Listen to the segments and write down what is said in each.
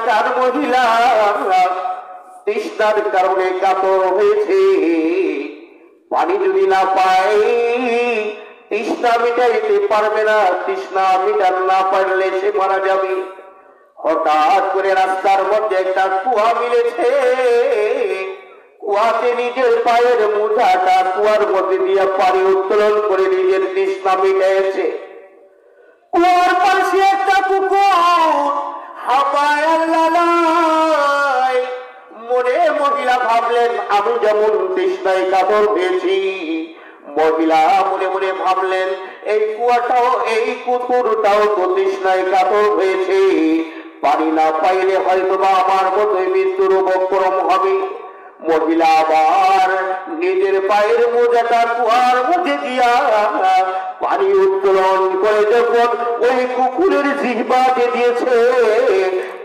এলাকার মহিলা তৃষ্ণার কারণে কাতর হয়েছে, পানি যদি না পায় তৃষ্ণা মিটাইতে পারবে না, তৃষ্ণা মিটান না পারলে সে মারা যাবে। হঠাৎ করে রাস্তার মধ্যে একটা কুয়া মিলেছে, কুয়াতে নিজের পায়ের মুঠাটা কুয়ার মধ্যে দিয়ে পানি উত্তোলন করে নিজের তৃষ্ণা মিটাইছে। কুয়ার পাশে একটা পুকুর, হাওয়ায় আল্লাহ মনে মহিলা ভাবলেন আমি যেমন তৃষ্ণায় কাতর হয়েছি, মহিলা মনে মনে ভাবলেন এই কুয়াটাও এই পুকুরটাও তো তৃষ্ণায় কাতর হয়েছে, পানি না পাইলে হয়তো বা আমার মতোই মৃত্যুর উপক্রম হবে। মহিলা আবার নিজের পায়ের মোজাটা কুয়ার মধ্যে দিয়া পানি উত্তোলন করে যখন ওই কুকুরের জিহ্বাতে দিয়েছে,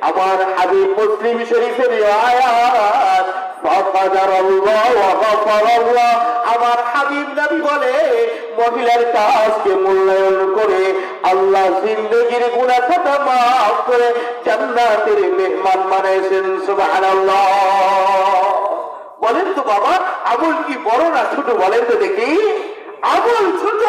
আমার হাবিব মুসলিম শরীফের আয়াত আমার হাবিব নবী বলে মহিলার কাজকে মূল্যায়ন করে আল্লাহ জিন্দেগির গুনাহ খাতা মাফ করে জান্নাতের মেহমান বানাইছেন। সুবহানাল্লাহ। বলেন তো বাবা, আমল কি বড় না ছোট বলেন তো দেখি? আমল ছোট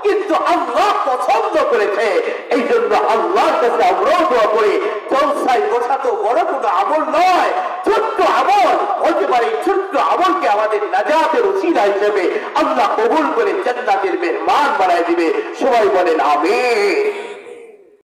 কিন্তু আল্লাহ পছন্দ করেছে, এই জন্য আল্লাহর কাছে আমরাও দোয়া করি জলসায় বসা তো বড় কোনো আমল নয়, ছোট্ট আমল হতে পারে। ছোট্ট আমলকে আমাদের নাজাতের উসিলা হিসেবে আল্লাহ কবুল করে জান্নাতের মেহমান বানায় দিবে। সবাই বলেন আমিন।